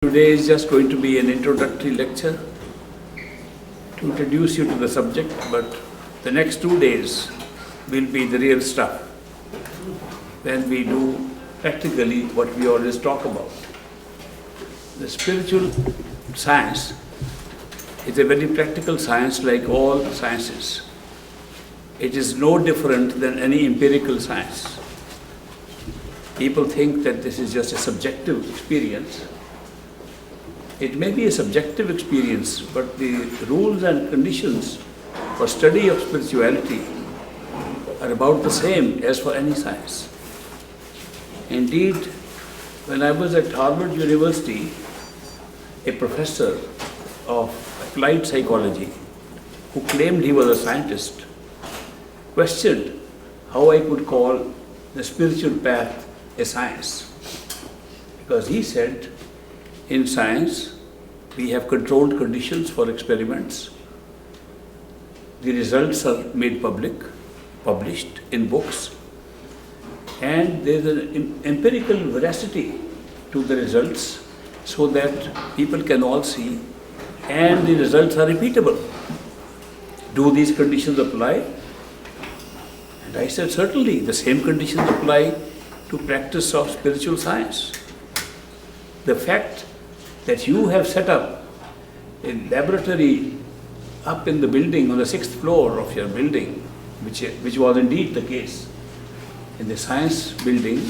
Today is just going to be an introductory lecture to introduce you to the subject, but the next 2 days will be the real stuff when we do practically what we always talk about. The spiritual science is a very practical science like all sciences. It is no different than any empirical science. People think that this is just a subjective experience. It may be a subjective experience, but the rules and conditions for study of spirituality are about the same as for any science. Indeed, when I was at Harvard University, a professor of applied psychology who claimed he was a scientist questioned how I could call the spiritual path a science. Because he said, in science, we have controlled conditions for experiments. The results are made public, published in books, and there is an empirical veracity to the results so that people can all see, and the results are repeatable. Do these conditions apply? And I said, certainly, the same conditions apply to practice of spiritual science. The fact that you have set up a laboratory up in the building on the 6th floor of your building, which was indeed the case. In the science building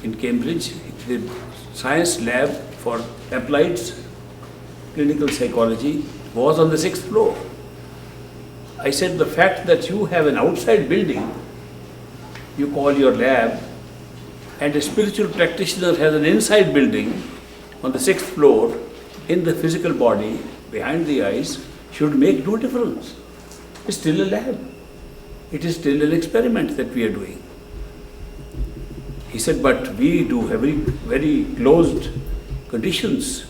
in Cambridge, the science lab for applied clinical psychology was on the 6th floor. I said the fact that you have an outside building you call your lab, and a spiritual practitioner has an inside building on the 6th floor in the physical body, behind the eyes, should make no difference. It's still a lab. It is still an experiment that we are doing. He said, but we do have very closed conditions.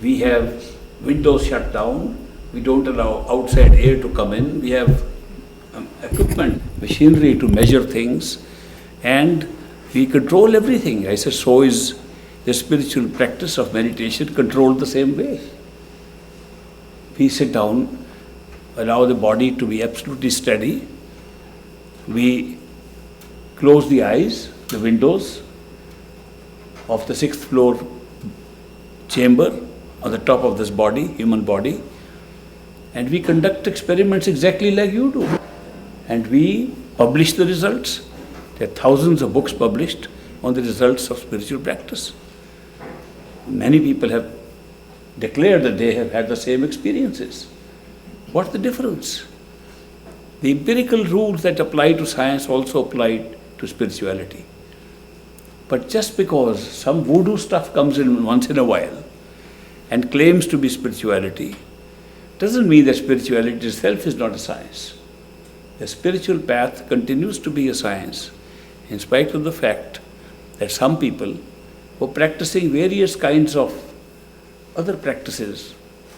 We have windows shut down. We don't allow outside air to come in. We have equipment, machinery to measure things, and we control everything. I said, so is the spiritual practice of meditation controlled the same way. We sit down, allow the body to be absolutely steady. We close the eyes, the windows of the 6th floor chamber on the top of this body, human body, and we conduct experiments exactly like you do. And we publish the results. There are thousands of books published on the results of spiritual practice. Many people have declared that they have had the same experiences. What's the difference? The empirical rules that apply to science also apply to spirituality. But just because some voodoo stuff comes in once in a while and claims to be spirituality, doesn't mean that spirituality itself is not a science. The spiritual path continues to be a science, in spite of the fact that some people who are practicing various kinds of other practices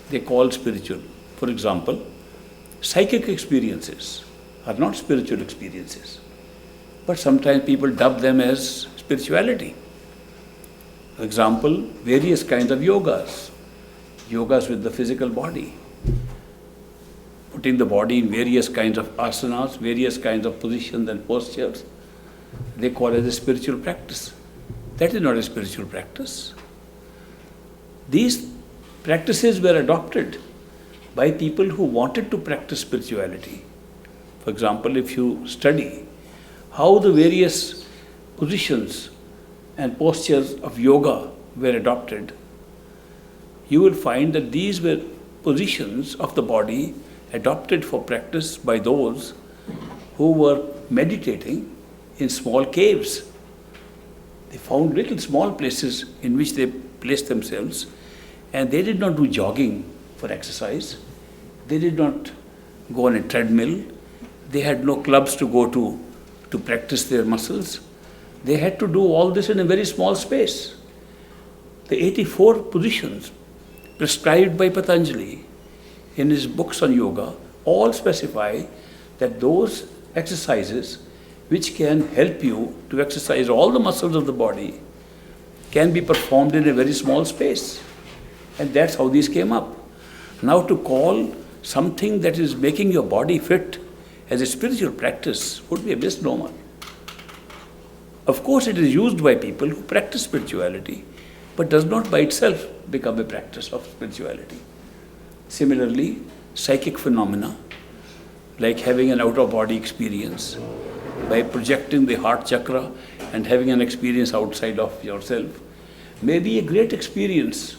they call spiritual. For example, psychic experiences are not spiritual experiences, but sometimes people dub them as spirituality. For example, various kinds of yogas with the physical body, putting the body in various kinds of asanas, various kinds of positions and postures, they call it a spiritual practice. That is not a spiritual practice. These practices were adopted by people who wanted to practice spirituality. For example, if you study how the various positions and postures of yoga were adopted, you will find that these were positions of the body adopted for practice by those who were meditating in small caves. They found little small places in which they placed themselves, and they did not do jogging for exercise. They did not go on a treadmill. They had no clubs to go to practice their muscles. They had to do all this in a very small space. The 84 positions prescribed by Patanjali in his books on yoga all specify that those exercises which can help you to exercise all the muscles of the body can be performed in a very small space. And that's how these came up. Now to call something that is making your body fit as a spiritual practice would be a misnomer. Of course, it is used by people who practice spirituality, but does not by itself become a practice of spirituality. Similarly, psychic phenomena, like having an out-of-body experience, by projecting the heart chakra and having an experience outside of yourself, may be a great experience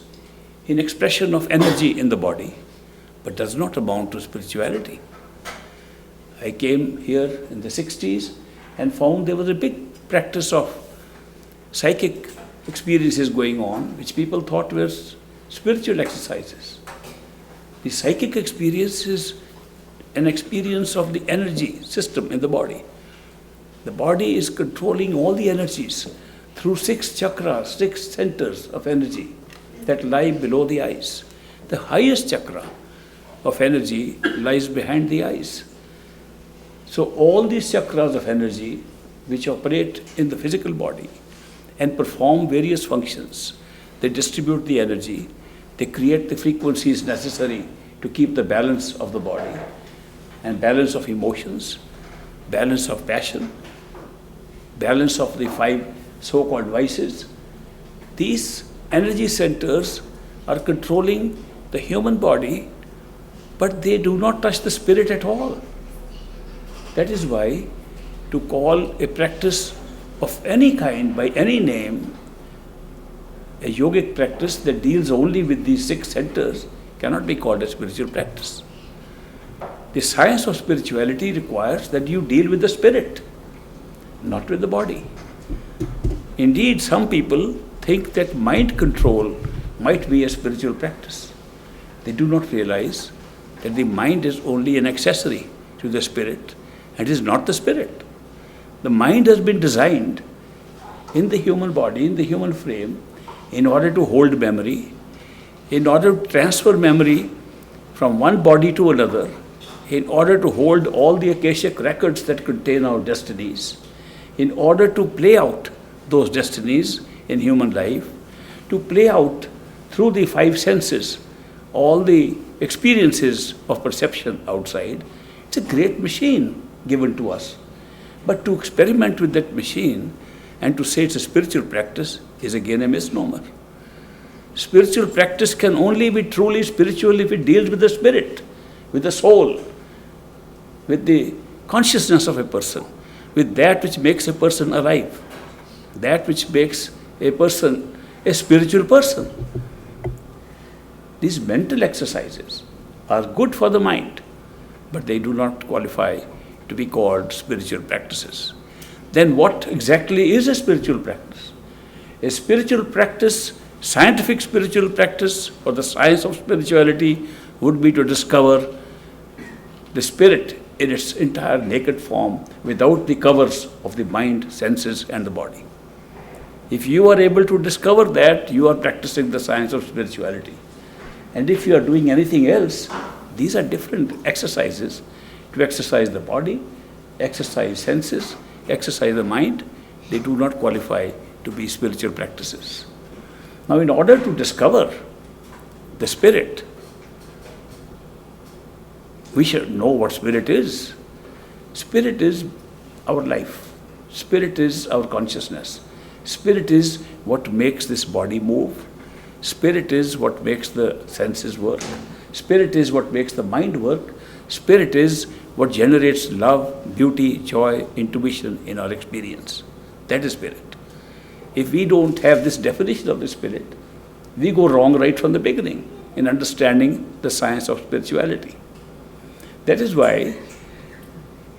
in expression of energy in the body, but does not amount to spirituality. I came here in the 60s and found there was a big practice of psychic experiences going on, which people thought were spiritual exercises. The psychic experience is an experience of the energy system in the body. The body is controlling all the energies through 6 chakras, 6 centers of energy that lie below the eyes. The highest chakra of energy lies behind the eyes. So all these chakras of energy which operate in the physical body and perform various functions, they distribute the energy, they create the frequencies necessary to keep the balance of the body and balance of emotions, balance of passion, balance of the 5 so-called vices. These energy centers are controlling the human body, but they do not touch the spirit at all. That is why to call a practice of any kind by any name a yogic practice that deals only with these 6 centers cannot be called a spiritual practice. The science of spirituality requires that you deal with the spirit, not with the body. Indeed, some people think that mind control might be a spiritual practice. They do not realize that the mind is only an accessory to the spirit and is not the spirit. The mind has been designed in the human body, in the human frame, in order to hold memory, in order to transfer memory from one body to another, in order to hold all the Akashic records that contain our destinies, in order to play out those destinies in human life, to play out through the 5 senses all the experiences of perception outside. It's a great machine given to us. But to experiment with that machine and to say it's a spiritual practice is again a misnomer. Spiritual practice can only be truly spiritual if it deals with the spirit, with the soul, with the consciousness of a person, with that which makes a person alive, that which makes a person a spiritual person. These mental exercises are good for the mind, but they do not qualify to be called spiritual practices. Then what exactly is a spiritual practice? A spiritual practice, scientific spiritual practice, or the science of spirituality would be to discover the spirit in its entire naked form without the covers of the mind, senses, and the body. If you are able to discover that, you are practicing the science of spirituality. And if you are doing anything else, these are different exercises. To exercise the body, exercise senses, exercise the mind, they do not qualify to be spiritual practices. Now, in order to discover the spirit, we should know what spirit is. Spirit is our life. Spirit is our consciousness. Spirit is what makes this body move. Spirit is what makes the senses work. Spirit is what makes the mind work. Spirit is what generates love, beauty, joy, intuition in our experience. That is spirit. If we don't have this definition of the spirit, we go wrong right from the beginning in understanding the science of spirituality. That is why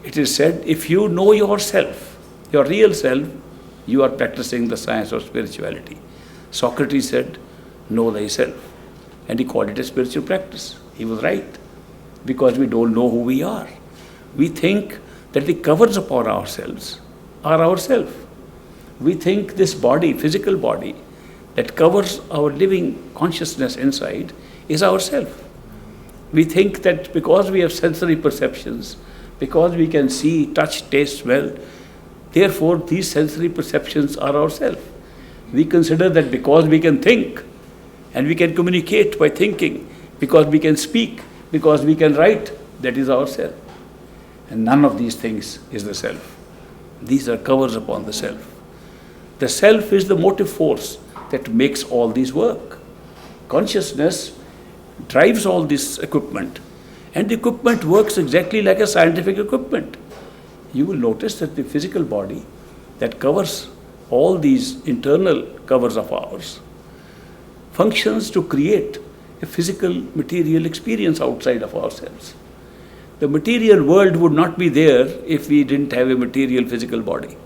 it is said, if you know yourself, your real self, you are practicing the science of spirituality. Socrates said, know thyself. And he called it a spiritual practice. He was right, because we don't know who we are. We think that the covers upon ourselves are ourself. We think this body, physical body, that covers our living consciousness inside is ourself. We think that because we have sensory perceptions, because we can see, touch, taste, smell, therefore these sensory perceptions are ourself. We consider that because we can think, and we can communicate by thinking, because we can speak, because we can write, that is our self. And none of these things is the self. These are covers upon the self. The self is the motive force that makes all these work. Consciousness drives all this equipment, and the equipment works exactly like a scientific equipment. You will notice that the physical body that covers all these internal covers of ours functions to create a physical material experience outside of ourselves. The material world would not be there if we didn't have a material physical body.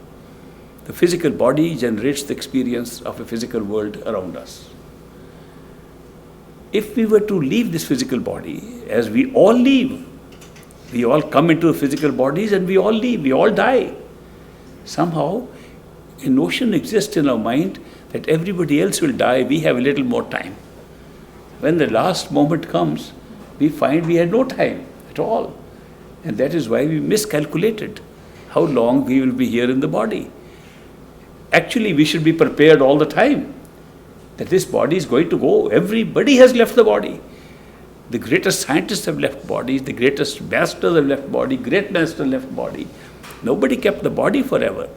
The physical body generates the experience of a physical world around us. If we were to leave this physical body, as we all leave, we all come into physical bodies and we all leave, we all die. Somehow, a notion exists in our mind that everybody else will die, we have a little more time. When the last moment comes, we find we had no time at all. And that is why we miscalculated how long we will be here in the body. Actually, we should be prepared all the time that this body is going to go. Everybody has left the body. The greatest scientists have left bodies, the greatest masters have left body, great master left body. Nobody kept the body forever.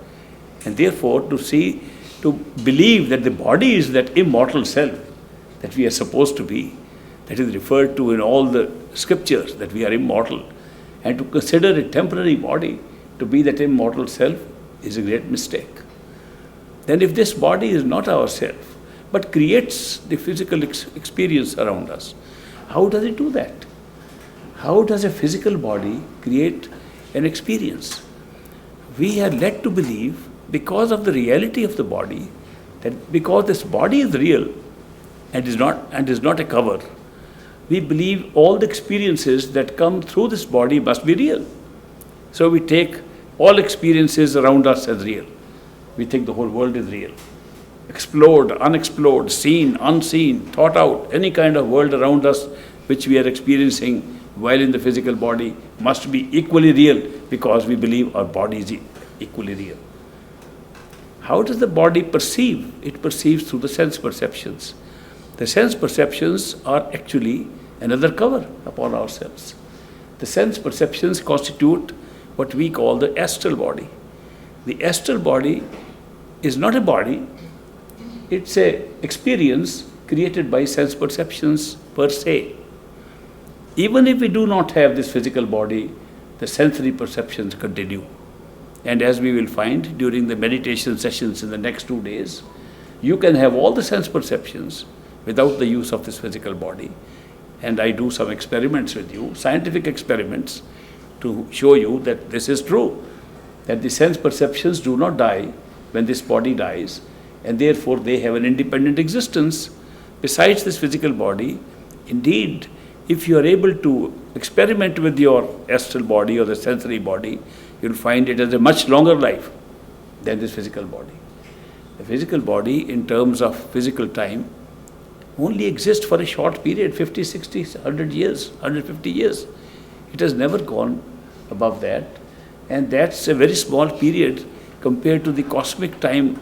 And therefore, to believe that the body is that immortal self that we are supposed to be, that is referred to in all the scriptures, that we are immortal, and to consider a temporary body to be that immortal self is a great mistake. Then if this body is not our self, but creates the physical experience around us, how does it do that? How does a physical body create an experience? We are led to believe, because of the reality of the body, that because this body is real and is not a cover, we believe all the experiences that come through this body must be real. So we take all experiences around us as real. We think the whole world is real. Explored, unexplored, seen, unseen, thought out, any kind of world around us which we are experiencing while in the physical body must be equally real, because we believe our body is equally real. How does the body perceive? It perceives through the sense perceptions. The sense perceptions are actually another cover upon ourselves. The sense perceptions constitute what we call the astral body. The astral body is not a body, it's an experience created by sense perceptions per se. Even if we do not have this physical body, the sensory perceptions continue. And as we will find during the meditation sessions in the next 2 days, you can have all the sense perceptions without the use of this physical body. And I do some experiments with you, scientific experiments, to show you that this is true, that the sense perceptions do not die when this body dies, and therefore they have an independent existence besides this physical body. Indeed, if you are able to experiment with your astral body or the sensory body, you'll find it has a much longer life than this physical body. The physical body, in terms of physical time, only exists for a short period, 50, 60, 100 years, 150 years. It has never gone above that. And that's a very small period compared to the cosmic time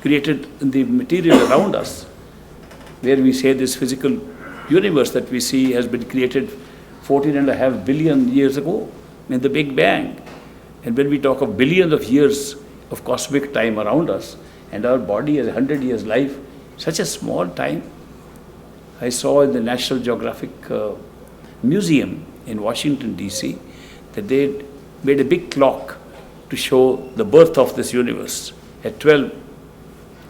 created in the material around us, where we say this physical universe that we see has been created 14.5 billion years ago in the Big Bang. And when we talk of billions of years of cosmic time around us, and our body has 100 years life, such a small time. I saw in the National Geographic Museum in Washington, D.C., that they made a big clock to show the birth of this universe at 12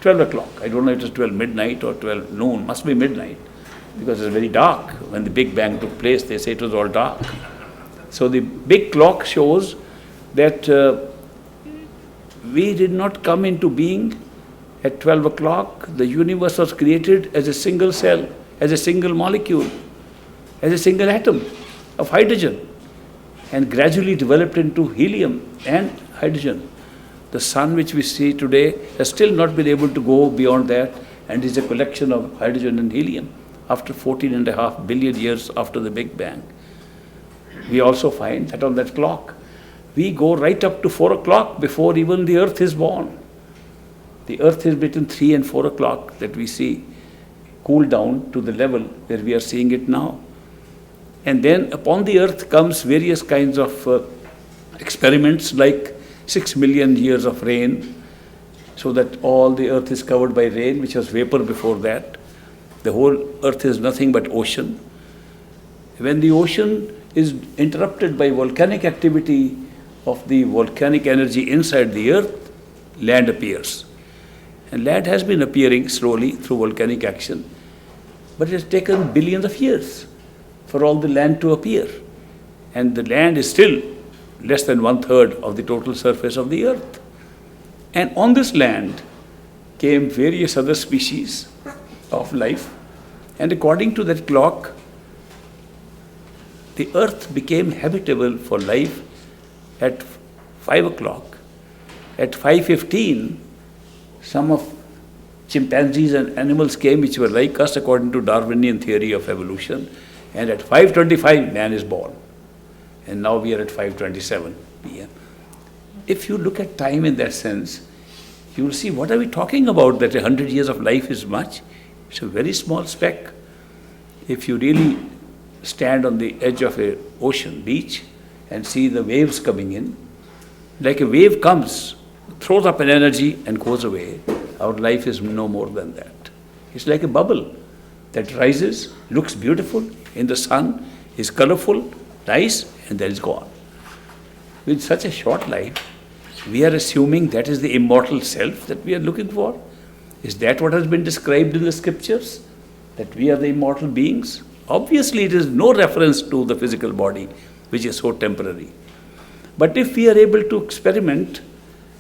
o'clock. I don't know if it was 12 midnight or 12 noon, must be midnight, because it's very dark. When the Big Bang took place, they say it was all dark. So the big clock shows that we did not come into being at 12 o'clock. The universe was created as a single cell, as a single molecule, as a single atom of hydrogen, and gradually developed into helium and hydrogen. The sun which we see today has still not been able to go beyond that, and is a collection of hydrogen and helium after 14.5 billion years after the Big Bang. We also find that on that clock, we go right up to 4 o'clock before even the earth is born. The earth is between 3 and 4 o'clock that we see cool down to the level where we are seeing it now. And then upon the earth comes various kinds of experiments like 6 million years of rain, so that all the earth is covered by rain, which was vapor before that. The whole earth is nothing but ocean. When the ocean is interrupted by volcanic activity of the volcanic energy inside the earth, land appears. And land has been appearing slowly through volcanic action, but it has taken billions of years for all the land to appear. And the land is still less than 1/3 of the total surface of the earth. And on this land came various other species of life. And according to that clock, the earth became habitable for life at 5 o'clock. At 5:15, some of chimpanzees and animals came which were like us according to Darwinian theory of evolution. And at 5:25, man is born. And now we are at 5:27 p.m. If you look at time in that sense, you will see, what are we talking about that 100 years of life is much? It's a very small speck. If you really stand on the edge of an ocean beach and see the waves coming in, like a wave comes, throws up an energy and goes away, our life is no more than that. It's like a bubble that rises, looks beautiful in the sun, is colorful, nice, and then is gone. With such a short life, we are assuming that is the immortal self that we are looking for. Is that what has been described in the scriptures? That we are the immortal beings? Obviously, it is no reference to the physical body, which is so temporary. But if we are able to experiment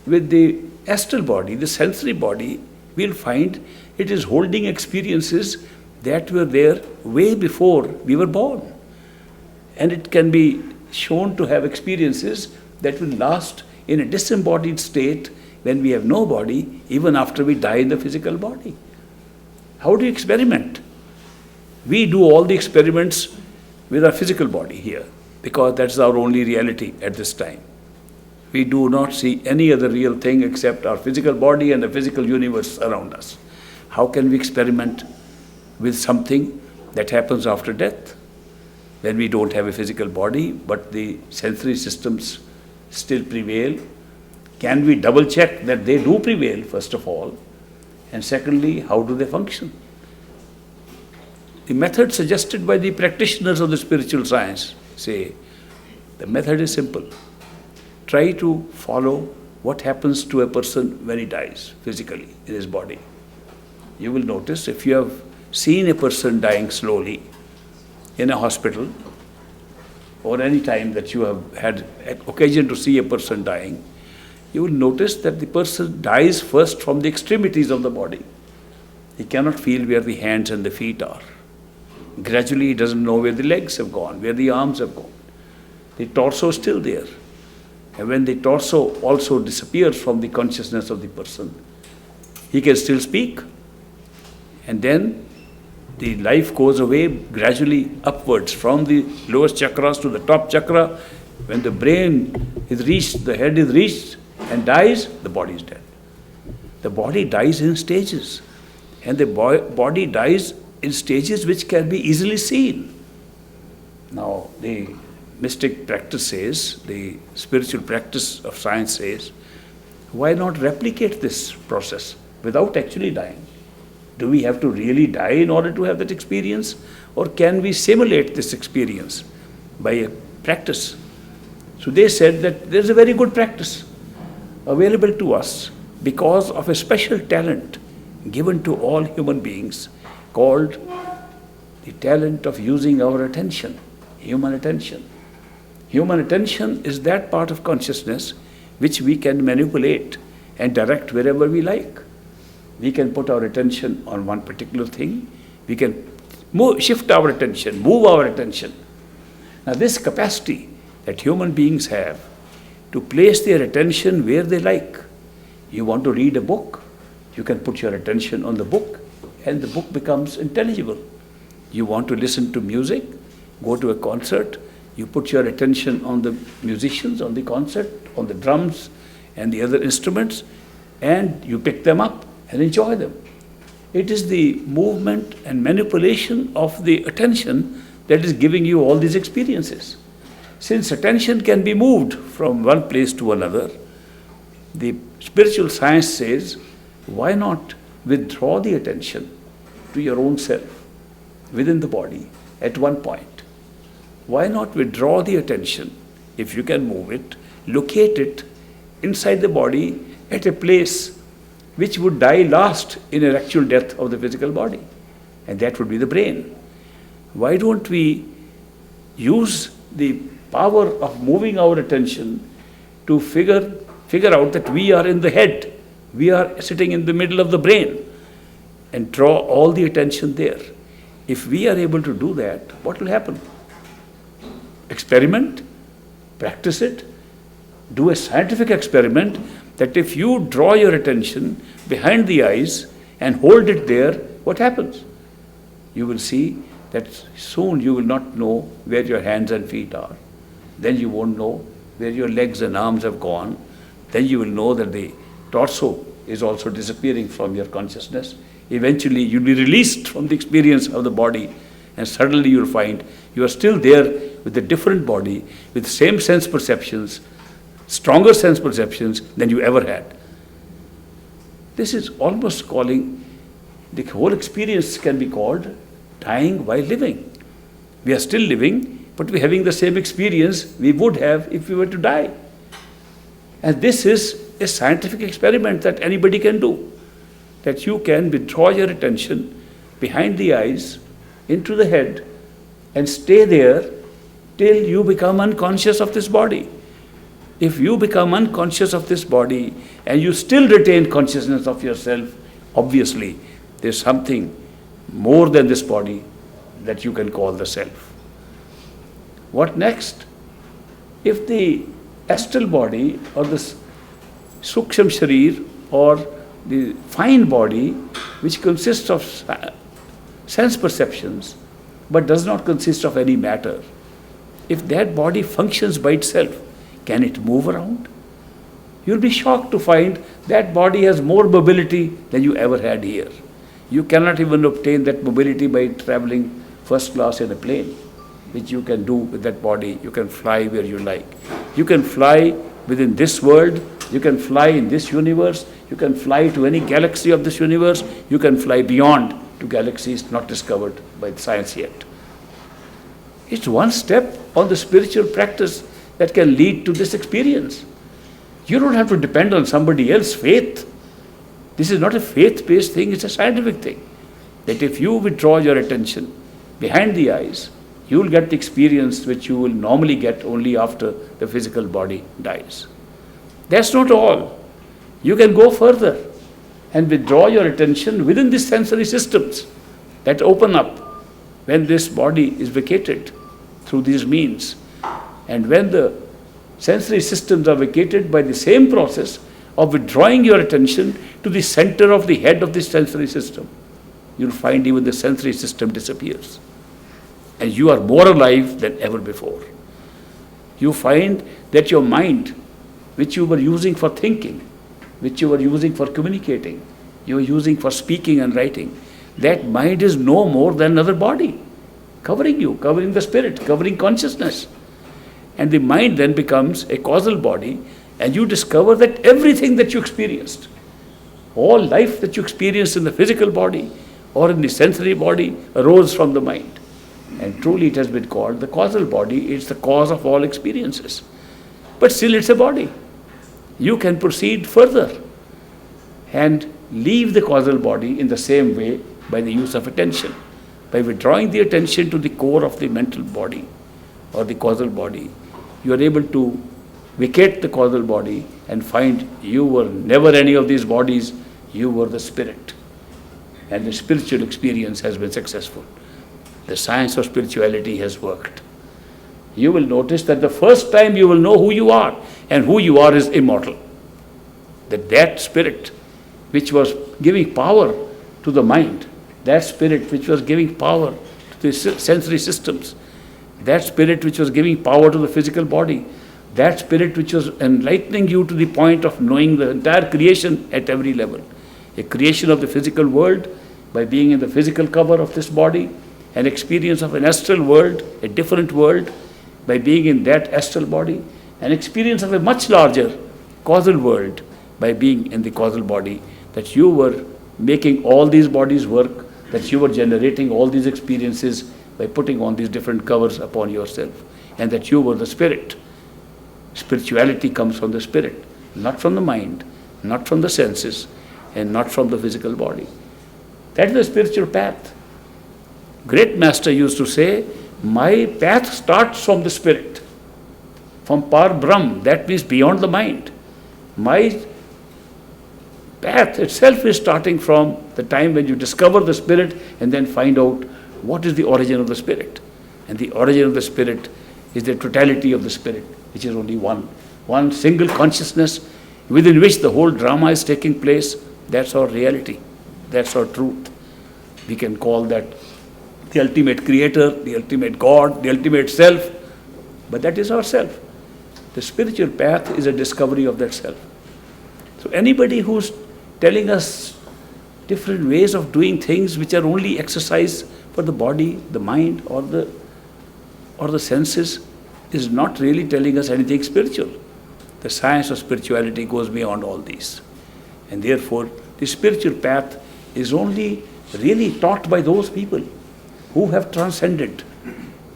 with the astral body, the sensory body, we'll find it is holding experiences that were there way before we were born. And it can be shown to have experiences that will last in a disembodied state when we have no body, even after we die in the physical body. How do you experiment? We do all the experiments with our physical body here, because that's our only reality at this time. We do not see any other real thing except our physical body and the physical universe around us. How can we experiment with something that happens after death, when we don't have a physical body, but the sensory systems still prevail? Can we double check that they do prevail, first of all? And secondly, how do they function? The method suggested by the practitioners of the spiritual science say, the method is simple. Try to follow what happens to a person when he dies physically in his body. You will notice, if you have seen a person dying slowly in a hospital, or any time that you have had occasion to see a person dying, you will notice that the person dies first from the extremities of the body. He cannot feel where the hands and the feet are. Gradually, he doesn't know where the legs have gone, where the arms have gone. The torso is still there. And when the torso also disappears from the consciousness of the person, he can still speak. And then the life goes away gradually upwards from the lowest chakras to the top chakra. When the brain is reached, the head is reached and dies, the body is dead. The body dies in stages. And the body dies in stages which can be easily seen. Now, the mystic practice says, the spiritual practice of science says, why not replicate this process without actually dying? Do we have to really die in order to have that experience? Or can we simulate this experience by a practice? So they said that there's a very good practice available to us because of a special talent given to all human beings called the talent of using our attention, human attention. Human attention is that part of consciousness which we can manipulate and direct wherever we like. We can put our attention on one particular thing. We can shift our attention, move our attention. Now this capacity that human beings have to place their attention where they like. You want to read a book, you can put your attention on the book and the book becomes intelligible. You want to listen to music, go to a concert, you put your attention on the musicians, on the concert, on the drums and the other instruments, and you pick them up and enjoy them. It is the movement and manipulation of the attention that is giving you all these experiences. Since attention can be moved from one place to another, the spiritual science says, why not withdraw the attention to your own self within the body at one point? Why not withdraw the attention, if you can move it, locate it inside the body at a place which would die last in an actual death of the physical body, and that would be the brain. Why don't we use the power of moving our attention to figure out that we are in the head, we are sitting in the middle of the brain, and draw all the attention there? If we are able to do that, what will happen? Experiment, practice it, do a scientific experiment that if you draw your attention behind the eyes and hold it there, what happens? You will see that soon you will not know where your hands and feet are. Then you won't know where your legs and arms have gone. Then you will know that the torso is also disappearing from your consciousness. Eventually you'll be released from the experience of the body, and suddenly you'll find you are still there with a different body, with same sense perceptions, stronger sense perceptions than you ever had. This is almost calling, the whole experience can be called dying while living. We are still living, but we're having the same experience we would have if we were to die. And this is a scientific experiment that anybody can do, that you can withdraw your attention behind the eyes into the head and stay there till you become unconscious of this body. If you become unconscious of this body and you still retain consciousness of yourself, obviously there's something more than this body that you can call the self. What next? If the astral body or the suksham sharir or the fine body, which consists of sense perceptions but does not consist of any matter, if that body functions by itself, can it move around? You'll be shocked to find that body has more mobility than you ever had here. You cannot even obtain that mobility by traveling first class in a plane, which you can do with that body. You can fly where you like. You can fly within this world. You can fly in this universe. You can fly to any galaxy of this universe. You can fly beyond to galaxies not discovered by science yet. It's one step on the spiritual practice that can lead to this experience. You don't have to depend on somebody else's faith. This is not a faith-based thing, it's a scientific thing. That if you withdraw your attention behind the eyes, you will get the experience which you will normally get only after the physical body dies. That's not all. You can go further and withdraw your attention within the sensory systems that open up when this body is vacated through these means. And when the sensory systems are vacated by the same process of withdrawing your attention to the center of the head of the sensory system, you'll find even the sensory system disappears. And you are more alive than ever before. You find that your mind, which you were using for thinking, which you were using for communicating, you were using for speaking and writing, that mind is no more than another body, covering you, covering the spirit, covering consciousness. And the mind then becomes a causal body, and you discover that everything that you experienced, all life that you experienced in the physical body or in the sensory body, arose from the mind. And truly it has been called the causal body. It's the cause of all experiences. But still it's a body. You can proceed further and leave the causal body in the same way by the use of attention. By withdrawing the attention to the core of the mental body or the causal body, you are able to vacate the causal body and find you were never any of these bodies, you were the spirit. And the spiritual experience has been successful. The science of spirituality has worked. You will notice that the first time you will know who you are, and who you are is immortal. That spirit which was giving power to the mind, that spirit which was giving power to the sensory systems, that spirit which was giving power to the physical body, that spirit which was enlightening you to the point of knowing the entire creation at every level. A creation of the physical world by being in the physical cover of this body, an experience of an astral world, a different world, by being in that astral body, an experience of a much larger causal world by being in the causal body, that you were making all these bodies work, that you were generating all these experiences by putting on these different covers upon yourself, and that you were the spirit. Spirituality comes from the spirit, not from the mind, not from the senses, and not from the physical body. That is the spiritual path. Great master used to say, my path starts from the spirit, from Par Brahm, that means beyond the mind. My path itself is starting from the time when you discover the spirit and then find out what is the origin of the spirit. And the origin of the spirit is the totality of the spirit, which is only one single consciousness within which the whole drama is taking place. That's our reality. That's our truth. We can call that the ultimate creator, the ultimate God, the ultimate self, but that is our self. The spiritual path is a discovery of that self. So anybody who's telling us different ways of doing things which are only exercise for the body, the mind, or the senses is not really telling us anything spiritual. The science of spirituality goes beyond all these. And therefore, the spiritual path is only really taught by those people who have transcended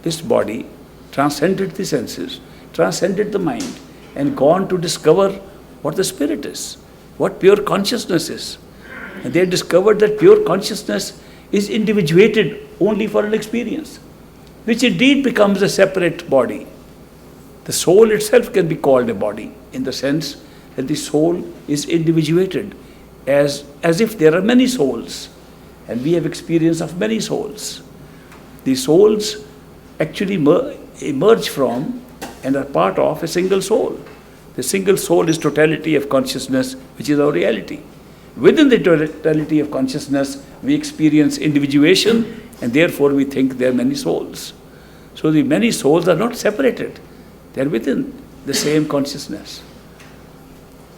this body, transcended the senses, transcended the mind, and gone to discover what the spirit is, what pure consciousness is. And they discovered that pure consciousness is individuated only for an experience, which indeed becomes a separate body. The soul itself can be called a body in the sense that the soul is individuated as if there are many souls, and we have experience of many souls. The souls actually emerge from and are part of a single soul. The single soul is totality of consciousness, which is our reality. Within the totality of consciousness, we experience individuation, and therefore we think there are many souls. So the many souls are not separated. They are within the same consciousness.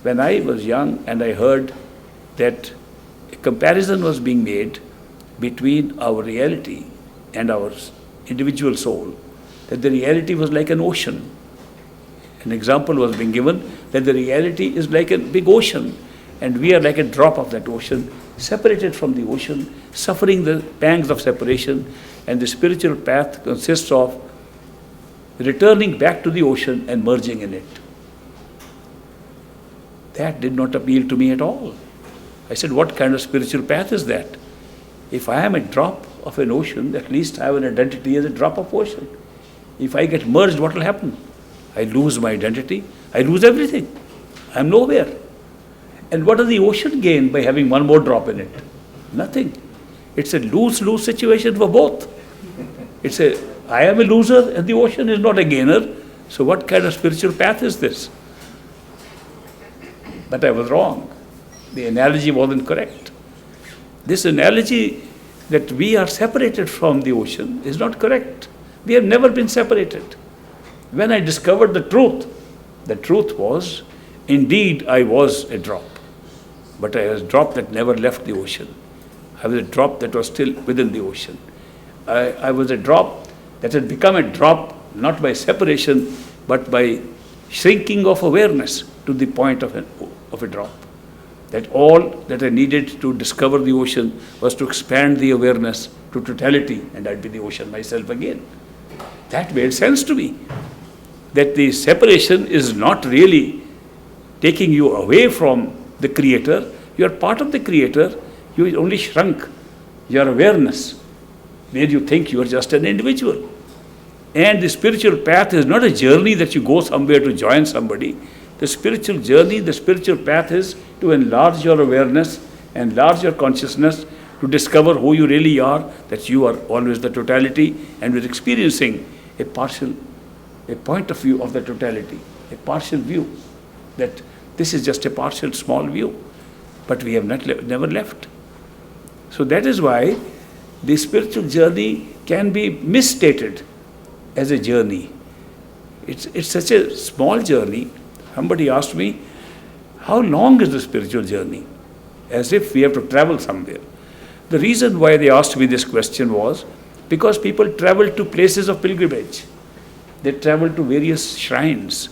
When I was young and I heard that a comparison was being made between our reality and our individual soul, that the reality was like an ocean. An example was being given that the reality is like a big ocean, and we are like a drop of that ocean, separated from the ocean, suffering the pangs of separation, and the spiritual path consists of returning back to the ocean and merging in it. That did not appeal to me at all. I said, what kind of spiritual path is that? If I am a drop of an ocean, at least I have an identity as a drop of ocean. If I get merged, what will happen? I lose my identity. I lose everything. I am nowhere. And what does the ocean gain by having one more drop in it? Nothing. It's a lose-lose situation for both. I am a loser and the ocean is not a gainer. So what kind of spiritual path is this? But I was wrong. The analogy wasn't correct. This analogy that we are separated from the ocean is not correct. We have never been separated. When I discovered the truth was, indeed I was a drop. But I was a drop that never left the ocean. I was a drop that was still within the ocean. I was a drop that had become a drop not by separation, but by shrinking of awareness to the point of a drop. That all that I needed to discover the ocean was to expand the awareness to totality, and I'd be the ocean myself again. That made sense to me. That the separation is not really taking you away from the Creator. You are part of the Creator. You only shrunk your awareness, where you think you are just an individual. And the spiritual path is not a journey that you go somewhere to join somebody. The spiritual journey, the spiritual path is to enlarge your awareness, enlarge your consciousness, to discover who you really are, that you are always the totality, and we're experiencing a point of view of the totality, a partial view, that this is just a partial small view, but we have never left. So that is why the spiritual journey can be misstated as a journey. It's such a small journey. Somebody asked me, how long is the spiritual journey? As if we have to travel somewhere. The reason why they asked me this question was because people travel to places of pilgrimage. They travel to various shrines.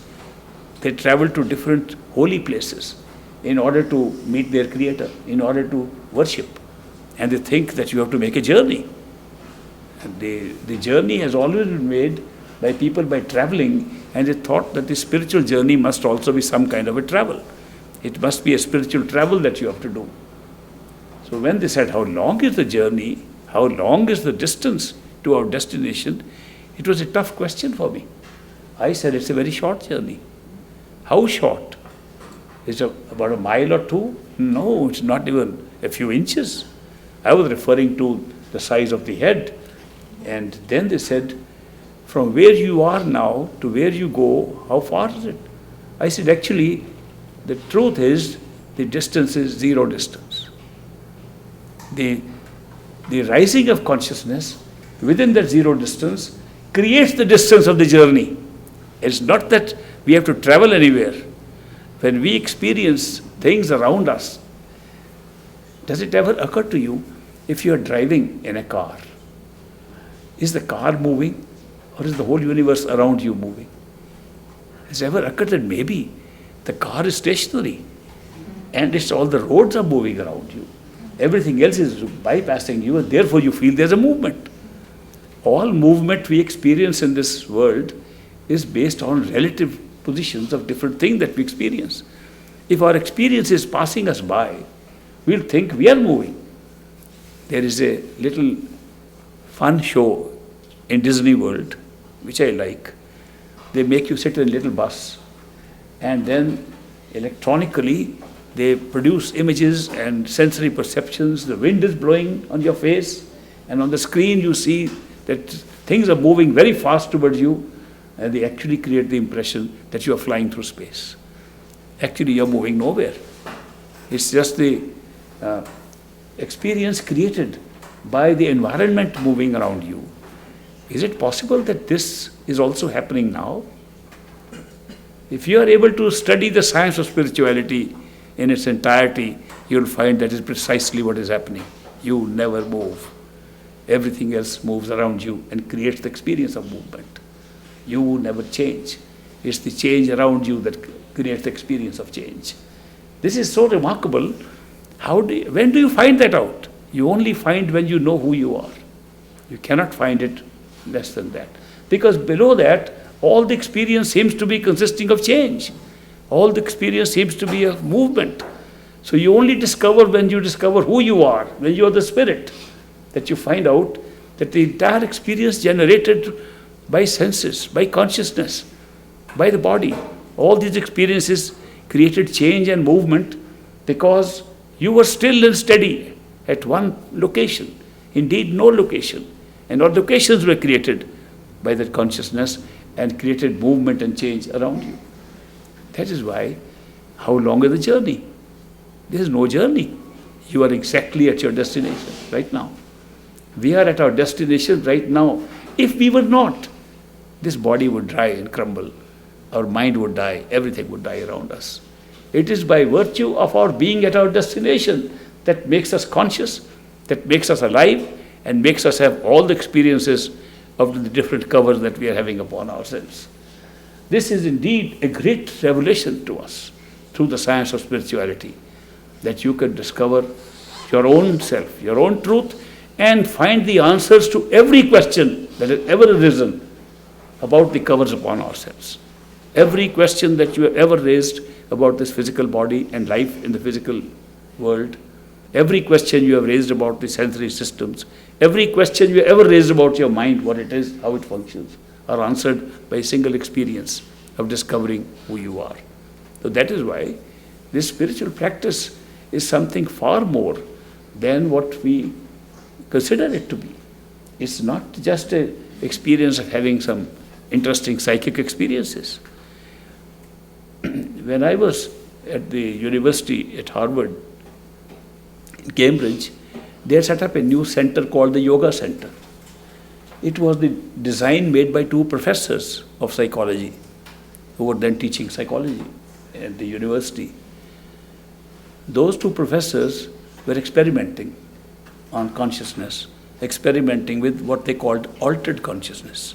They travel to different holy places in order to meet their Creator, in order to worship. And they think that you have to make a journey. And the journey has always been made by people by traveling, and they thought that the spiritual journey must also be some kind of a travel. It must be a spiritual travel that you have to do. So when they said, how long is the journey? How long is the distance to our destination? It was a tough question for me. I said, it's a very short journey. How short? Is it about a mile or two? No, it's not even a few inches. I was referring to the size of the head. And then they said, from where you are now to where you go, how far is it? I said, actually, the truth is, the distance is zero distance. The rising of consciousness within that zero distance creates the distance of the journey. It's not that we have to travel anywhere. When we experience things around us, does it ever occur to you, if you are driving in a car, is the car moving or is the whole universe around you moving? Has it ever occurred that maybe the car is stationary and it's all the roads are moving around you? Everything else is bypassing you, and therefore you feel there's a movement. All movement we experience in this world is based on relative positions of different things that we experience. If our experience is passing us by, we'll think we are moving. There is a little fun show in Disney World, which I like. They make you sit in a little bus, and then electronically they produce images and sensory perceptions. The wind is blowing on your face, and on the screen you see that things are moving very fast towards you, and they actually create the impression that you are flying through space. Actually, you are moving nowhere. It's just the experience created by the environment moving around you. Is it possible that this is also happening now? If you are able to study the science of spirituality in its entirety, you will find that is precisely what is happening. You never move. Everything else moves around you and creates the experience of movement. You never change. It's the change around you that creates the experience of change. This is so remarkable. When do you find that out? You only find when you know who you are. You cannot find it less than that. Because below that, all the experience seems to be consisting of change. All the experience seems to be of movement. So you only discover when you discover who you are, when you are the spirit, that you find out that the entire experience generated by senses, by consciousness, by the body, all these experiences created change and movement because you were still and steady at one location, indeed no location. And all locations were created by that consciousness and created movement and change around you. That is why, how long is the journey? There is no journey. You are exactly at your destination right now. We are at our destination right now. If we were not, this body would dry and crumble. Our mind would die. Everything would die around us. It is by virtue of our being at our destination that makes us conscious, that makes us alive, and makes us have all the experiences of the different covers that we are having upon ourselves. This is indeed a great revelation to us through the science of spirituality, that you can discover your own self, your own truth, and find the answers to every question that has ever arisen about the covers upon ourselves. Every question that you have ever raised about this physical body and life in the physical world, every question you have raised about the sensory systems, every question you have ever raised about your mind, what it is, how it functions, are answered by a single experience of discovering who you are. So that is why this spiritual practice is something far more than what we consider it to be. It's not just an experience of having some interesting psychic experiences. When I was at the university at Harvard, in Cambridge, they had set up a new center called the Yoga Center. It was the design made by two professors of psychology, who were then teaching psychology at the university. Those two professors were experimenting on consciousness, experimenting with what they called altered consciousness.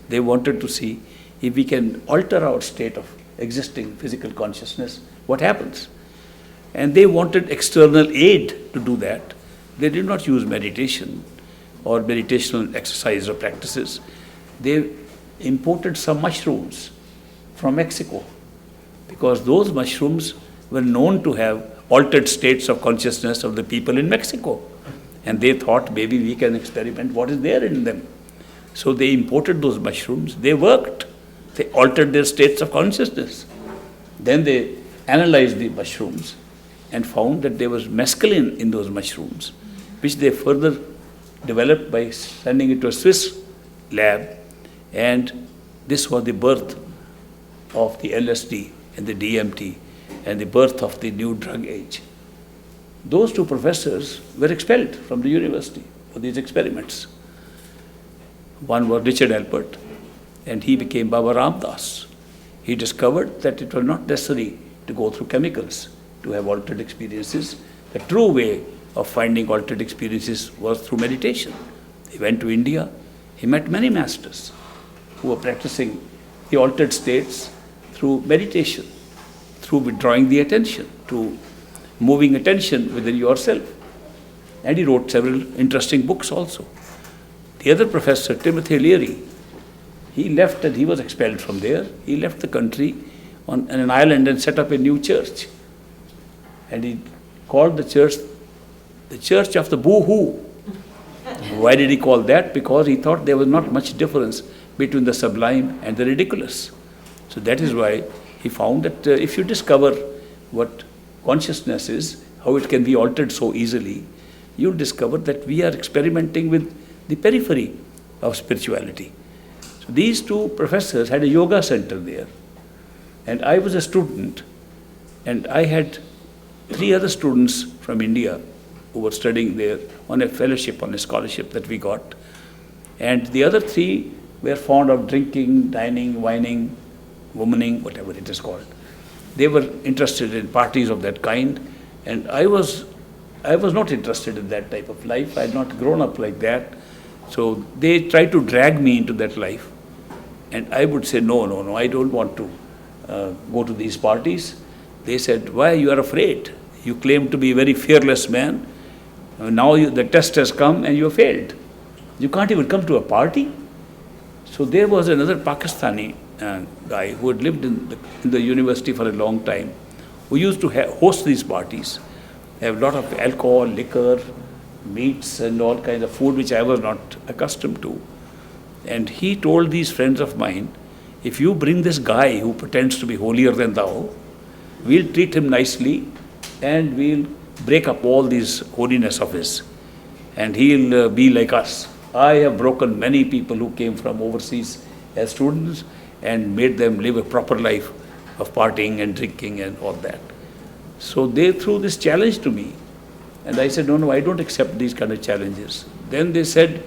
They wanted to see if we can alter our state of existing physical consciousness, what happens? And they wanted external aid to do that. They did not use meditation or meditational exercise or practices. They imported some mushrooms from Mexico because those mushrooms were known to have altered states of consciousness of the people in Mexico. And they thought maybe we can experiment what is there in them. So they imported those mushrooms. They worked. They altered their states of consciousness. Then they analyzed the mushrooms and found that there was mescaline in those mushrooms, which they further developed by sending it to a Swiss lab. And this was the birth of the LSD and the DMT and the birth of the new drug age. Those two professors were expelled from the university for these experiments. One was Richard Alpert, and he became Baba Ram Das. He discovered that it was not necessary to go through chemicals to have altered experiences. The true way of finding altered experiences was through meditation. He went to India. He met many masters who were practicing the altered states through meditation, through withdrawing the attention, through moving attention within yourself. And he wrote several interesting books also. The other professor, Timothy Leary, he left and he was expelled from there. He left the country on an island and set up a new church. And he called the church of the boo-hoo. Why did he call that? Because he thought there was not much difference between the sublime and the ridiculous. So that is why he found that if you discover what consciousness is, how it can be altered so easily, you'll discover that we are experimenting with the periphery of spirituality. So these two professors had a yoga center there. And I was a student, and I had 3 other students from India who were studying there on a fellowship, on a scholarship that we got. And the other 3 were fond of drinking, dining, wining, womaning, whatever it is called. They were interested in parties of that kind, and I was not interested in that type of life. I had not grown up like that. So they tried to drag me into that life. And I would say, no, I don't want to go to these parties. They said, why you are afraid? You claim to be a very fearless man. Now the test has come and you have failed. You can't even come to a party. So there was another Pakistani guy who had lived in the university for a long time, who used to host these parties. They have a lot of alcohol, liquor, meats and all kinds of food which I was not accustomed to. And he told these friends of mine, if you bring this guy who pretends to be holier than thou, we'll treat him nicely and we'll break up all this holiness of his. And he'll be like us. I have broken many people who came from overseas as students and made them live a proper life of partying and drinking and all that. So they threw this challenge to me. And I said, no, I don't accept these kind of challenges. Then they said,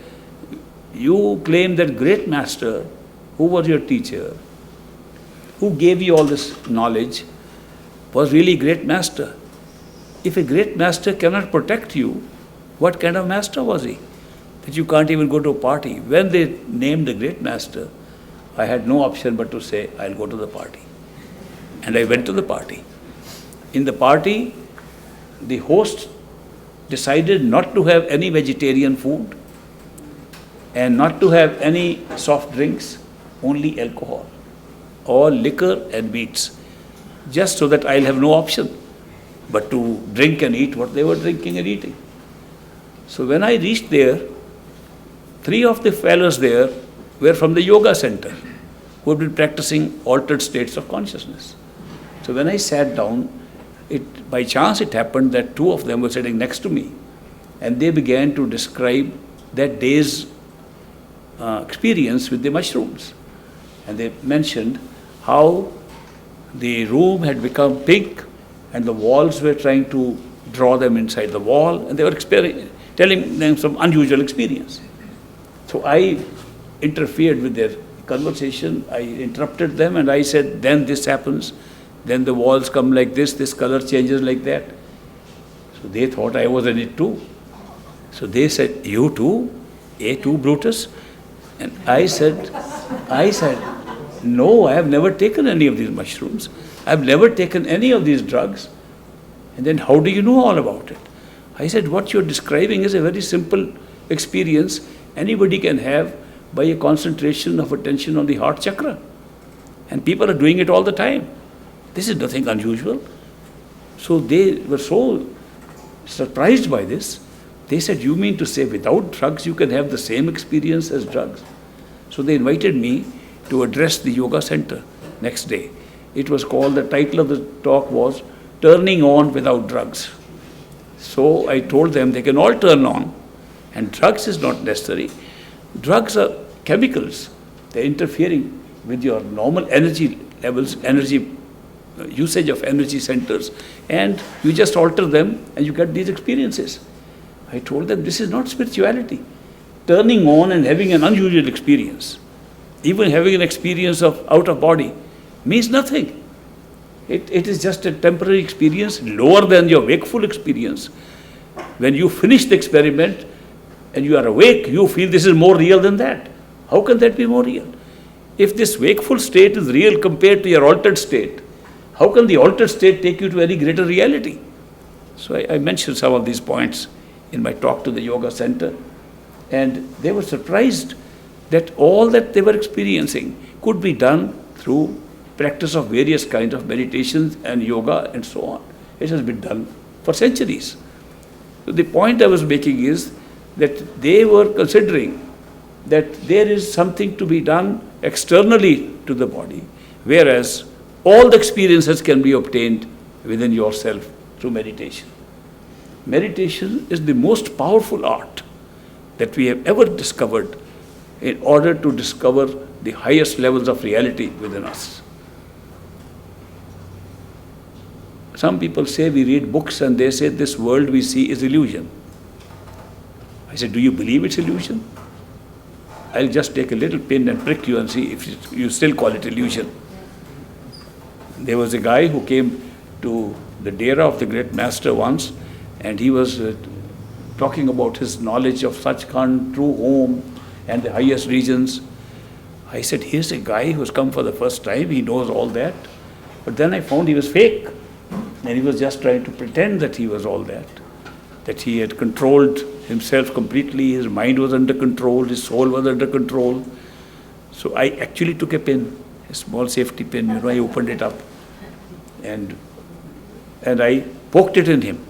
you claim that great master, who was your teacher, who gave you all this knowledge, was really great master. If a great master cannot protect you, what kind of master was he? That you can't even go to a party. When they named the great master, I had no option but to say, I'll go to the party. And I went to the party. In the party, the host decided not to have any vegetarian food and not to have any soft drinks, only alcohol, all liquor and meats, just so that I'll have no option but to drink and eat what they were drinking and eating. So when I reached there, 3 of the fellows there were from the yoga center who had been practicing altered states of consciousness. So when I sat down, by chance it happened that 2 of them were sitting next to me, and they began to describe that day's experience with the mushrooms. And they mentioned how the room had become pink and the walls were trying to draw them inside the wall, and they were telling them some unusual experience. So I interfered with their conversation, I interrupted them and I said, then this happens, then the walls come like this color changes like that. So they thought I was in it too. So they said, you too? A2 Brutus? And I said, no, I have never taken any of these mushrooms. I have never taken any of these drugs. And then how do you know all about it? I said, what you're describing is a very simple experience anybody can have by a concentration of attention on the heart chakra. And people are doing it all the time. This is nothing unusual. So they were so surprised by this. They said, you mean to say without drugs you can have the same experience as drugs? So they invited me to address the yoga center next day. It was called, the title of the talk was, Turning On Without Drugs. So I told them they can all turn on, and drugs is not necessary. Drugs are chemicals. They're interfering with your normal energy levels, usage of energy centers, and you just alter them and you get these experiences. I told them this is not spirituality. Turning on and having an unusual experience, even having an experience of out of body, means nothing. It is just a temporary experience, lower than your wakeful experience. When you finish the experiment and you are awake, you feel this is more real than that. How can that be more real? If this wakeful state is real compared to your altered state, how can the altered state take you to any greater reality? So I mentioned some of these points in my talk to the yoga center, and they were surprised that all that they were experiencing could be done through practice of various kinds of meditations and yoga and so on. It has been done for centuries. So the point I was making is that they were considering that there is something to be done externally to the body, whereas all the experiences can be obtained within yourself through meditation. Meditation is the most powerful art that we have ever discovered in order to discover the highest levels of reality within us. Some people say we read books and they say this world we see is illusion. I said, do you believe it's illusion? I'll just take a little pin and prick you and see if you still call it illusion. There was a guy who came to the Dera of the great master once, and he was talking about his knowledge of Sachkhand, true home, and the highest regions. I said, here's a guy who's come for the first time, he knows all that. But then I found he was fake, and he was just trying to pretend that he was all that he had controlled himself completely, his mind was under control, his soul was under control. So I actually took a pin, a small safety pin, I opened it up, and I poked it in him.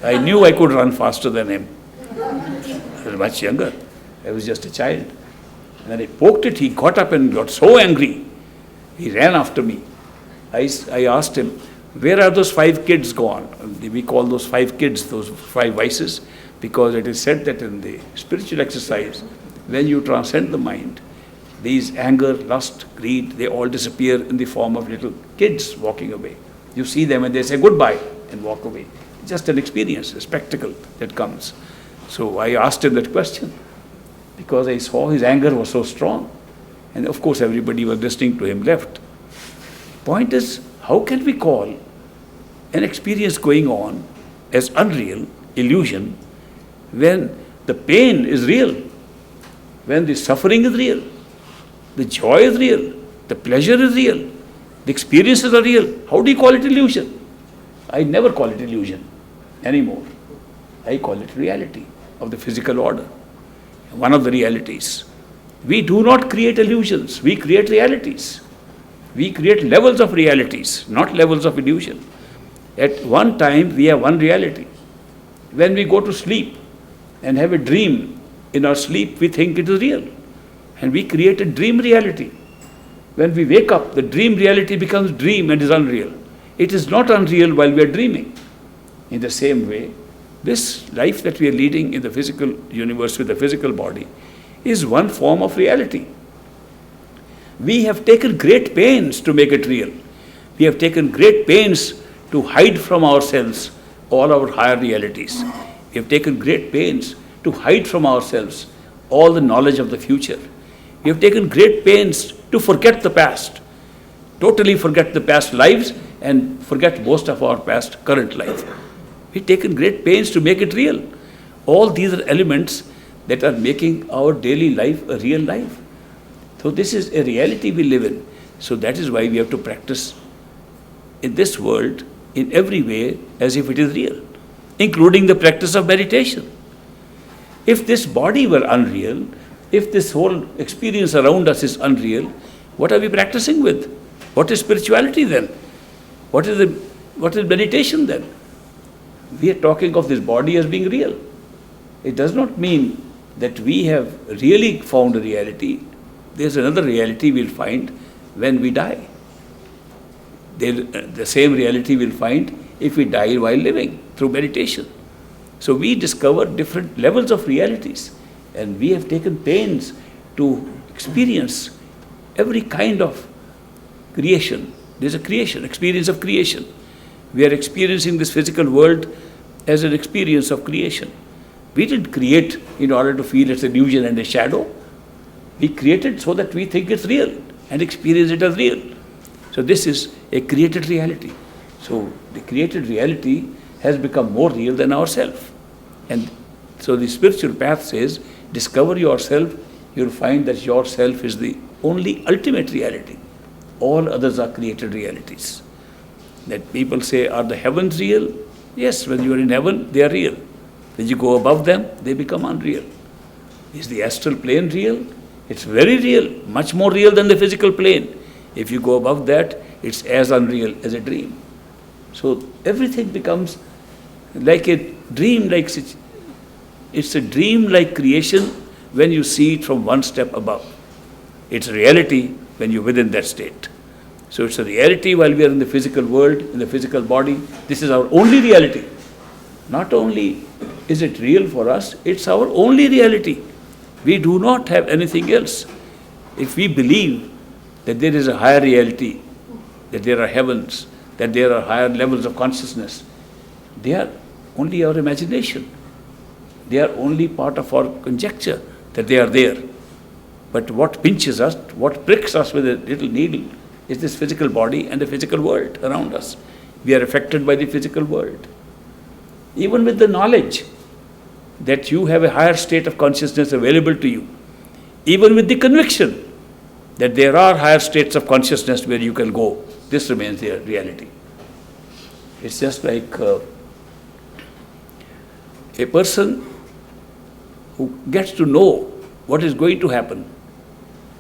I knew I could run faster than him. I was much younger. I was just a child. And when I poked it, he got up and got so angry. He ran after me. I asked him, where are those 5 kids gone? We call those 5 kids, those 5 vices, because it is said that in the spiritual exercise, when you transcend the mind, these anger, lust, greed, they all disappear in the form of little kids walking away. You see them and they say goodbye and walk away. It's just an experience, a spectacle that comes. So I asked him that question because I saw his anger was so strong. And of course everybody was listening to him left. Point is, how can we call an experience going on as unreal, illusion, when the pain is real, when the suffering is real, the joy is real, the pleasure is real, the experiences are real? How do you call it illusion? I never call it illusion anymore. I call it reality of the physical order, one of the realities. We do not create illusions, we create realities. We create levels of realities, not levels of illusion. At one time, we have one reality. When we go to sleep and have a dream, in our sleep, we think it is real. And we create a dream reality. When we wake up, the dream reality becomes dream and is unreal. It is not unreal while we are dreaming. In the same way, this life that we are leading in the physical universe with the physical body is one form of reality. We have taken great pains to make it real. We have taken great pains to hide from ourselves all our higher realities. We have taken great pains to hide from ourselves all the knowledge of the future. We have taken great pains to forget the past, totally forget the past lives and forget most of our past current life. We've taken great pains to make it real. All these are elements that are making our daily life a real life. So this is a reality we live in. So that is why we have to practice in this world in every way as if it is real, including the practice of meditation. If this body were unreal, if this whole experience around us is unreal, what are we practicing with? What is spirituality then? What is meditation then? We are talking of this body as being real. It does not mean that we have really found a reality. There's another reality we'll find when we die. The same reality we'll find if we die while living through meditation. So we discover different levels of realities, and we have taken pains to experience every kind of creation. There's a creation, experience of creation. We are experiencing this physical world as an experience of creation. We didn't create in order to feel its illusion and a shadow. We created so that we think it's real and experience it as real. So this is a created reality. So the created reality has become more real than ourselves. And so the spiritual path says, discover yourself, you'll find that yourself is the only ultimate reality. All others are created realities. That people say, are the heavens real? Yes, when you are in heaven, they are real. When you go above them, they become unreal. Is the astral plane real? It's very real, much more real than the physical plane. If you go above that, it's as unreal as a dream. So everything becomes like a dream-like. It's a dream-like creation when you see it from one step above. It's reality when you're within that state. So it's a reality while we are in the physical world, in the physical body. This is our only reality. Not only is it real for us, it's our only reality. We do not have anything else. If we believe that there is a higher reality, that there are heavens, that there are higher levels of consciousness, they are only our imagination. They are only part of our conjecture that they are there. But what pinches us, what pricks us with a little needle is this physical body and the physical world around us. We are affected by the physical world. Even with the knowledge that you have a higher state of consciousness available to you, even with the conviction that there are higher states of consciousness where you can go, this remains their reality. It's just like a person who gets to know what is going to happen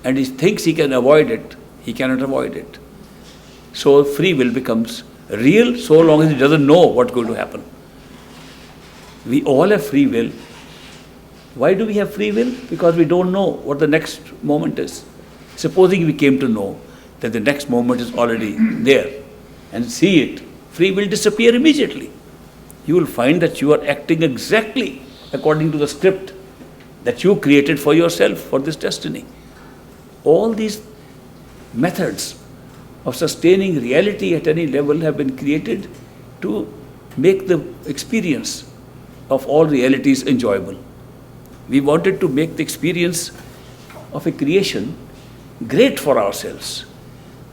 and he thinks he can avoid it, he cannot avoid it. So free will becomes real so long as he doesn't know what's going to happen. We all have free will. Why do we have free will? Because we don't know what the next moment is. Supposing we came to know that the next moment is already there and see it, free will disappear immediately. You will find that you are acting exactly according to the script that you created for yourself, for this destiny. All these methods of sustaining reality at any level have been created to make the experience of all realities enjoyable. We wanted to make the experience of a creation great for ourselves.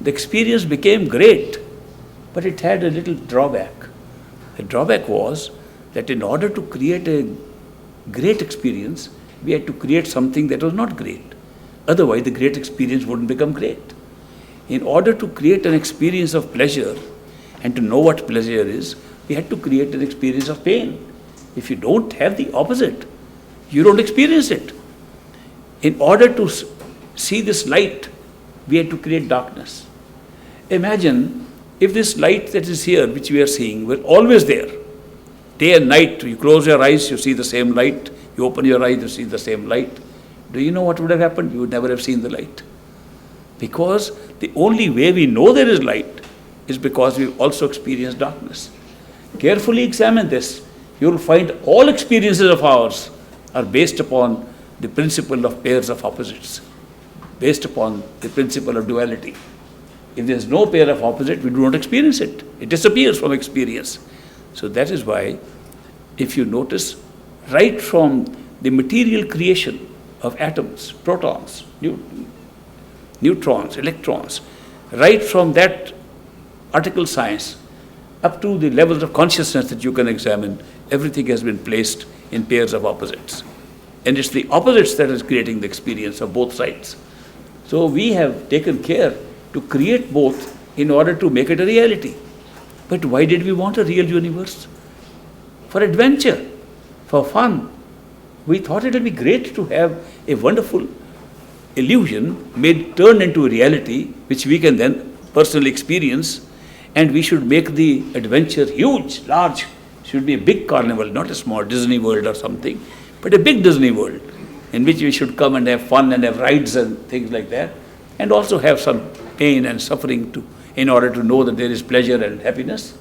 The experience became great, but it had a little drawback. The drawback was that in order to create a great experience, we had to create something that was not great. Otherwise, the great experience wouldn't become great. In order to create an experience of pleasure and to know what pleasure is, we had to create an experience of pain. If you don't have the opposite, you don't experience it. In order to see this light, we had to create darkness. Imagine if this light that is here, which we are seeing, were always there. Day and night, you close your eyes, you see the same light. You open your eyes, you see the same light. Do you know what would have happened? You would never have seen the light. Because the only way we know there is light is because we've also experienced darkness. Carefully examine this. You will find all experiences of ours are based upon the principle of pairs of opposites, based upon the principle of duality. If there is no pair of opposite, we do not experience it. It disappears from experience. So that is why, if you notice, right from the material creation, of atoms, protons, neutrons, electrons, right from that article science up to the levels of consciousness that you can examine, everything has been placed in pairs of opposites. And it's the opposites that is creating the experience of both sides. So we have taken care to create both in order to make it a reality. But why did we want a real universe? For adventure, for fun. We thought it would be great to have a wonderful illusion turned into a reality which we can then personally experience, and we should make the adventure huge, large. It should be a big carnival, not a small Disney World or something, but a big Disney World in which we should come and have fun and have rides and things like that, and also have some pain and suffering in order to know that there is pleasure and happiness.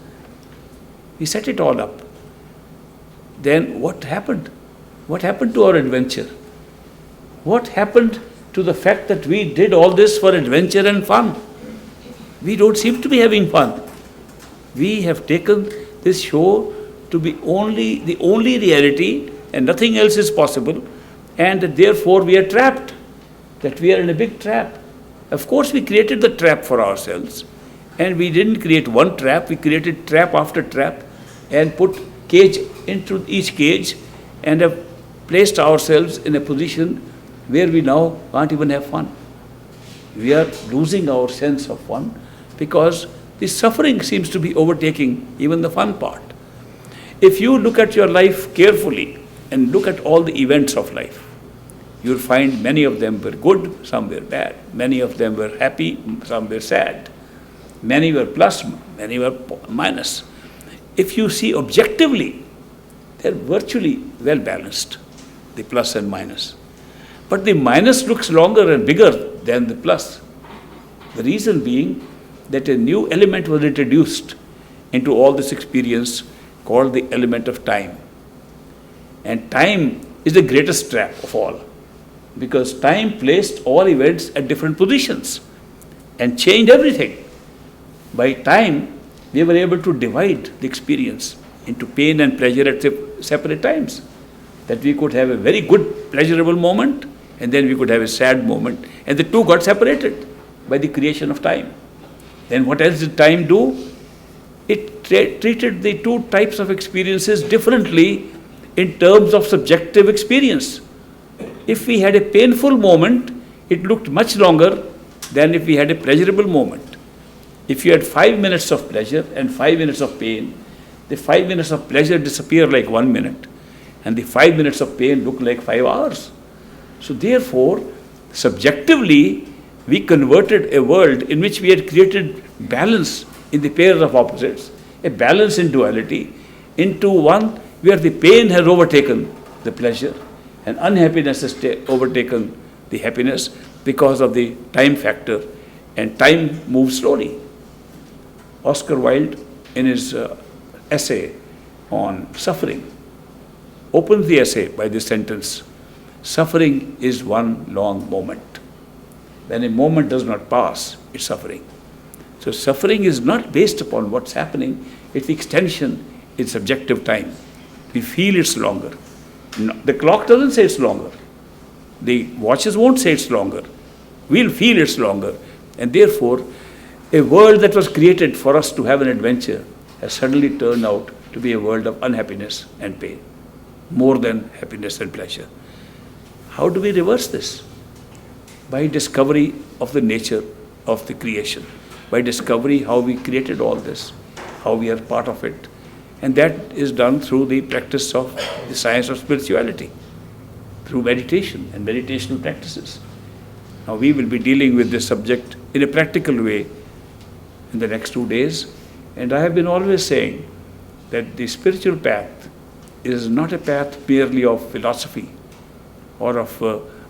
We set it all up. Then what happened? What happened to our adventure? What happened to the fact that we did all this for adventure and fun? We don't seem to be having fun. We have taken this show to be the only reality, and nothing else is possible, and therefore we are trapped, that we are in a big trap. Of course we created the trap for ourselves, and we didn't create one trap, we created trap after trap and put cage into each cage and have placed ourselves in a position where we now can't even have fun. We are losing our sense of fun because the suffering seems to be overtaking even the fun part. If you look at your life carefully and look at all the events of life, you'll find many of them were good, some were bad. Many of them were happy, some were sad. Many were plus, many were minus. If you see objectively, they're virtually well balanced, the plus and minus. But the minus looks longer and bigger than the plus. The reason being that a new element was introduced into all this experience called the element of time. And time is the greatest trap of all, because time placed all events at different positions and changed everything. By time, we were able to divide the experience into pain and pleasure at separate times. That we could have a very good, pleasurable moment, and then we could have a sad moment, and the two got separated by the creation of time. Then what else did time do? It treated the two types of experiences differently in terms of subjective experience. If we had a painful moment, it looked much longer than if we had a pleasurable moment. If you had 5 minutes of pleasure and 5 minutes of pain, the 5 minutes of pleasure disappear like 1 minute, and the 5 minutes of pain look like 5 hours. So therefore, subjectively, we converted a world in which we had created balance in the pairs of opposites, a balance in duality, into one where the pain has overtaken the pleasure and unhappiness has overtaken the happiness because of the time factor, and time moves slowly. Oscar Wilde, in his essay on suffering, opens the essay by this sentence: suffering is one long moment. When a moment does not pass, it's suffering. So suffering is not based upon what's happening, it's the extension in subjective time. We feel it's longer. The clock doesn't say it's longer. The watches won't say it's longer. We'll feel it's longer. And therefore, a world that was created for us to have an adventure has suddenly turned out to be a world of unhappiness and pain, more than happiness and pleasure. How do we reverse this? By discovery of the nature of the creation, by discovery how we created all this, how we are part of it. And that is done through the practice of the science of spirituality, through meditation and meditational practices. Now we will be dealing with this subject in a practical way in the next 2 days. And I have been always saying that the spiritual path is not a path merely of philosophy or of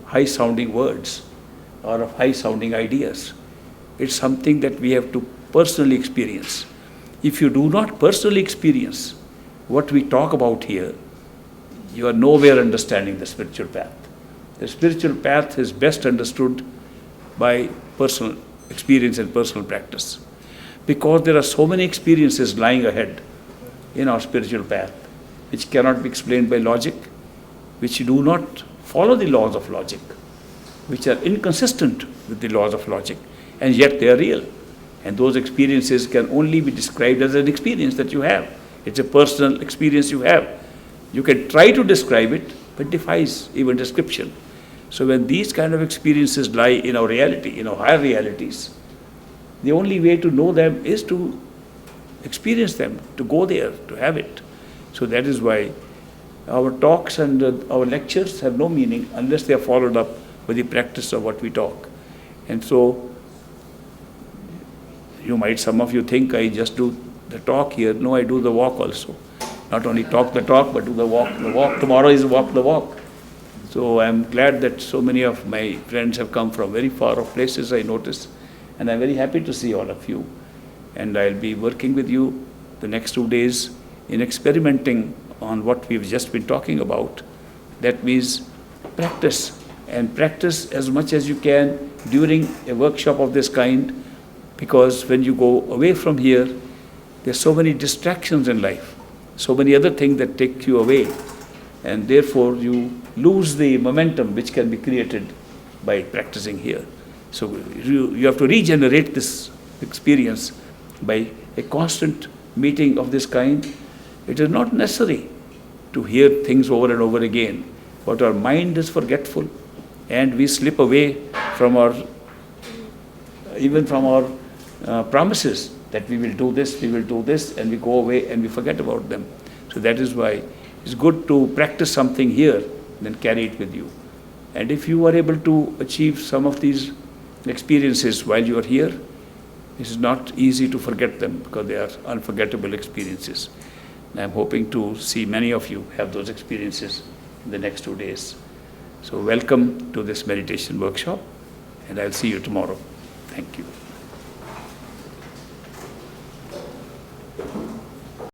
high-sounding words or of high-sounding ideas. It's something that we have to personally experience. If you do not personally experience what we talk about here, you are nowhere understanding the spiritual path. The spiritual path is best understood by personal experience and personal practice, because there are so many experiences lying ahead in our spiritual path which cannot be explained by logic, which do not follow the laws of logic, which are inconsistent with the laws of logic, and yet they are real. And those experiences can only be described as an experience that you have. It's a personal experience you have. You can try to describe it, but defies even description. So when these kind of experiences lie in our reality, in our higher realities, the only way to know them is to experience them, to go there, to have it. So that is why our talks and our lectures have no meaning unless they are followed up with the practice of what we talk. And so, some of you think I just do the talk here. No, I do the walk also. Not only talk the talk, but do the walk. The walk tomorrow is walk the walk. So I'm glad that so many of my friends have come from very far off places, I notice. And I'm very happy to see all of you. And I'll be working with you the next 2 days in experimenting on what we've just been talking about. That means practice, and practice as much as you can during a workshop of this kind, because when you go away from here, there's so many distractions in life, so many other things that take you away, and therefore you lose the momentum which can be created by practicing here. So you have to regenerate this experience by a constant meeting of this kind. It is not necessary to hear things over and over again, but our mind is forgetful, and we slip away from our promises that we will do this, and we go away and we forget about them. So that is why it's good to practice something here, then carry it with you. And if you are able to achieve some of these experiences while you are here, it is not easy to forget them because they are unforgettable experiences. And I'm hoping to see many of you have those experiences in the next 2 days. So welcome to this meditation workshop, and I'll see you tomorrow. Thank you.